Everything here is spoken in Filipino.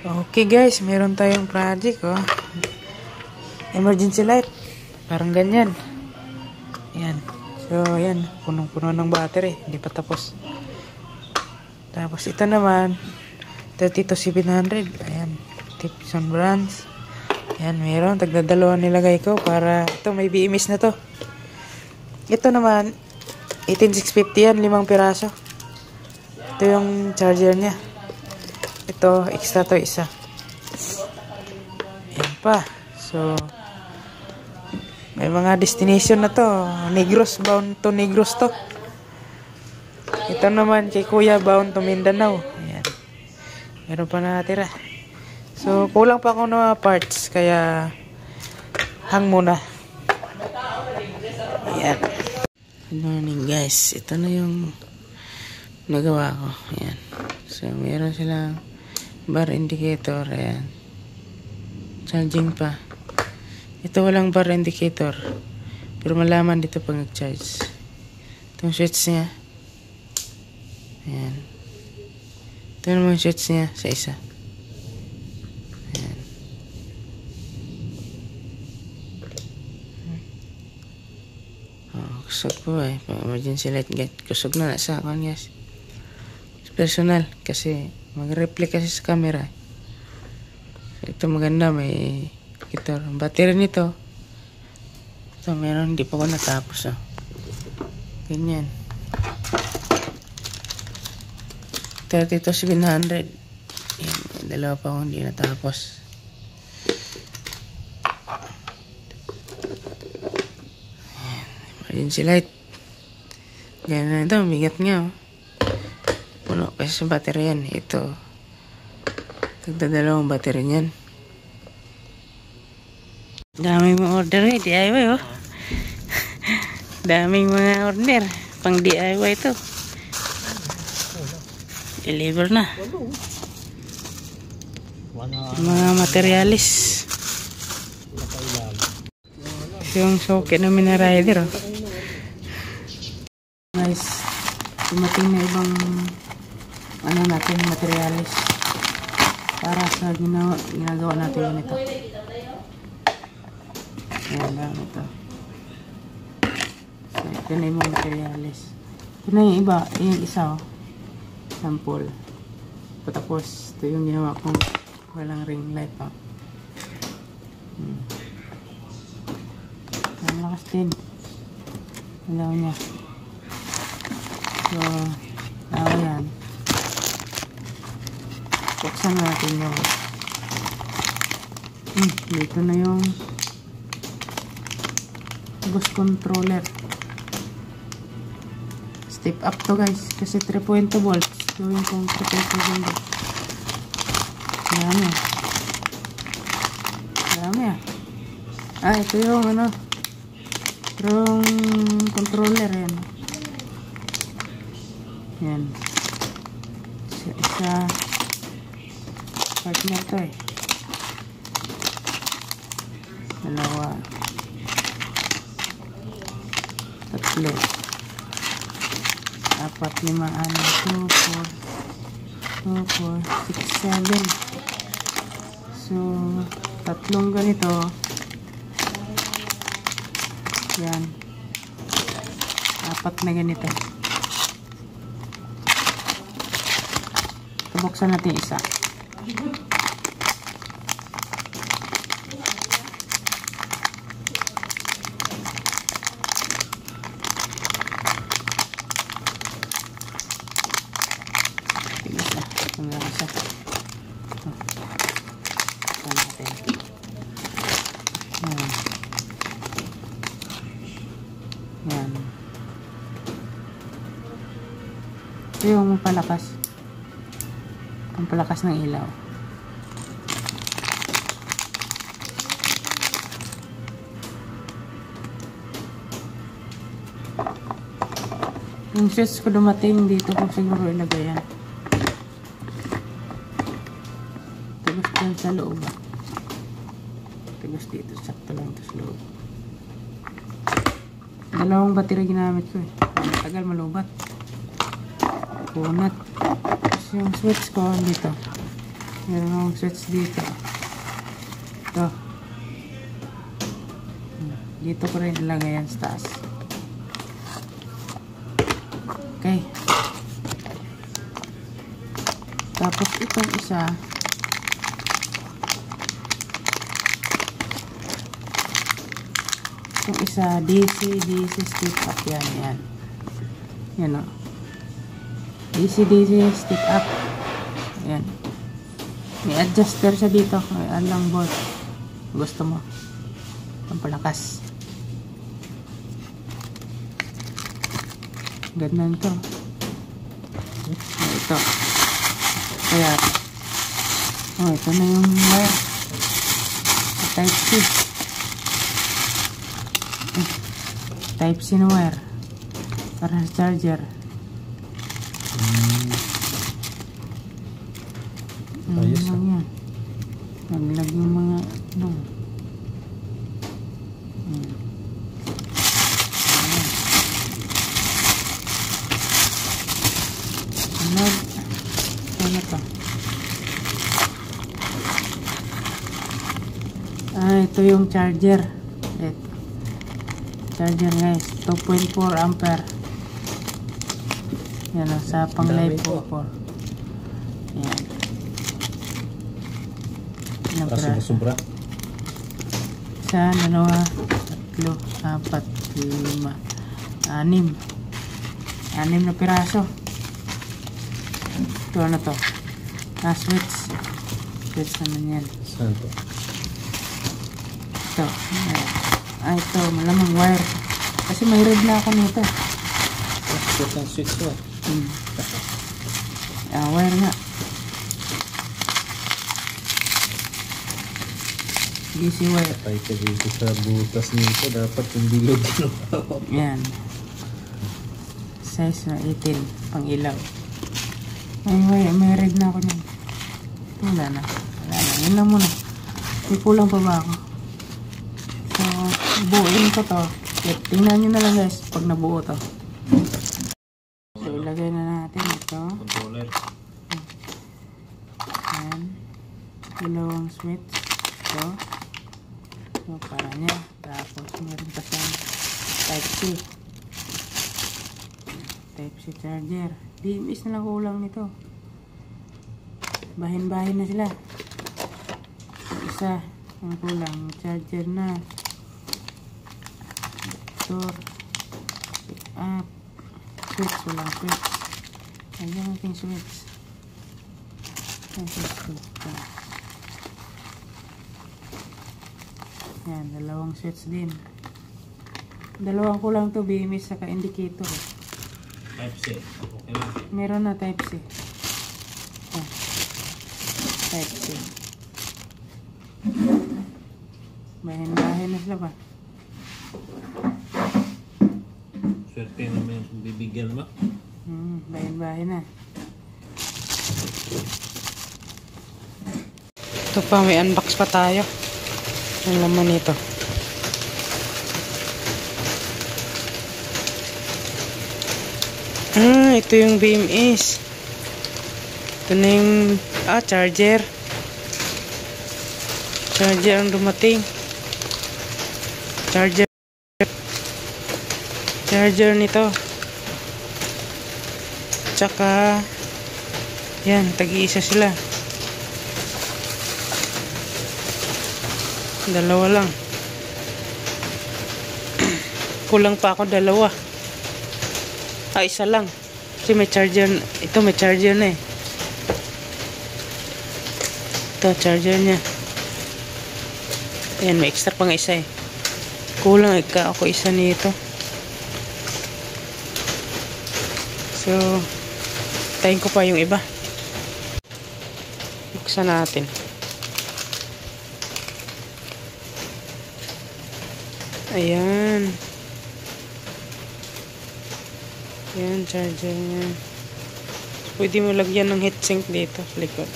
Okay guys, meron tayong project emergency light. Parang ganyan. Ayan. So ayan, punong-puno ng battery. Hindi pa tapos. Tapos ito naman 32,700. Ayan. Tipson brands. Ayan, meron. Tagdadalawa nilagay ko para ito may BMS na to. Ito naman 18650 yan, 5 piraso. Ito yung charger niya. Ito, extra to isa. Ayan pa. So, may mga destination na to. Negros, bound to Negros to. Ito naman kay Kuya, bound to Mindanao. Ayan. Meron pa natira. So, kulang pa ako ng mga parts. Kaya, hang muna. Ayan. Good morning guys. Ito na yung nagawa ko. Ayan. So, meron silang bar indicator. Ayan. Charging pa. Ito walang bar indicator. Pero malaman dito pag nag-charge. Itong switch niya. Ayan. Ito naman yung switch niya sa isa. Ayan. Oh, kusog po eh. Pang emergency light guide. Kusog na sa akin guys. Personal. Kasi mag-reflect kasi sa camera. Ito maganda, may ito, ang battery nito. Ito meron, hindi pa ako natapos ganyan. 32,700. Yan, dalawa pa akong hindi natapos. Ayan, emergency light. Ganyan na ito, bigat nga puno kasi sa battery yan. Ito tagdadalawang battery niyan. Daming mga order DIY daming mga order pang DIY ito. Deliver na mga materialis. Yung socket namin na rider guys, dumating na ibang natin materialis para sa ginagawa natin yun ito. Ayan lang ito. So, ito na yung mga materialis. Ito na yung iba, yung isa sample. Patapos, ito yung ginawa kong walang ring light pa. Ang lakas din. Ilaw niya. So, yan. Buksan natin yung dito na yung boost controller. Step up to guys kasi 3.2 volts. Gawin kong 3.2 volts. Dami ito yung yung controller yan isa partner to dalawa, tatlo, apat, 5, 6, 7. So tatlong ganito yan, apat na ganito. Buksan natin isa. Yan. Ito yung pampalakas ng ilaw. Yung switch ko dumating dito ko siguro ilagay yan. Tapos dyan sa loob. Tapos dito sakto lang ito sa loob. Dalawang battery ginamit ko tagal malubat. Kunat. Tapos yung switch ko dito. Meron akong switch dito. Ito. Dito ko rin ilagay yan sa taas. Okay. Tapos itong isa, DC stick up yan. Yan o. DC stick up. Yan. May adjuster siya dito. May alang bolt. Gusto mo. Pampalakas. Ganda nito. Ito. Kaya. Ito na yung wire. Type C. Type C na wire. Para sa charger. Ayos yan. Naglag yung mga ano to? Ito yung charger. Ito. Charger guys. 2.4 ampere. Yan o. Sa pang live 4. Yan. Sobra. Isa, dalawa, tatlo, apat, lima, anim. 6 na piraso. Ito ano to? Switch. Switch naman yan. Saan to? Ito. Ito. Malamang wire. Kasi may red na ako nito. Switch ang switch to. Wire nga. DC wire. Patay ka dito sa butas nito. Dapat yung bilog ginawa. Yan. Size na 18. Pang ilaw. May red na ako niyan. Wala na. Yun lang muna. May kulang pa ba ako? So, buuin ko to. Tingnan nyo na lang guys pag nabuo to. So, ilagay na natin ito. Controller. Ayan. Dalawang switch. Ito. So, para niya. Tapos, meron pa siyang Type C. Type C charger. BMS na lang kulang nito. Bahin-bahin na sila. Isa ang kulang. Charger na. Door. Up. Switch. Walang switch. Ayan ang ating switch. Ayan switch. Ayan. Dalawang switch din. Dalawang kulang to. BMS saka indicator. Type C. Okay lang. Meron na Type C. Type C. Bahin-bahin na sila ba? Swerte naman yung bibigyan mo. Bahin-bahin na. Ito pa, may unbox pa tayo. Ang laman nito. Ito yung BMS. Ito na yung charger. Charger ang dumating. Charger nito. Tsaka yan, tag-iisa sila. Dalawa lang. Kulang pa ako dalawa. Isa lang. Kasi may charger. Ito may charger na eh. Ito charger niya. Ayan, may extra pang isa eh. Kulang ako isa nito. So, tayin ko pa yung iba. Buksan natin. Ayan. Ayan, charger niya. Pwede mo lagyan ng heatsink dito sa likod.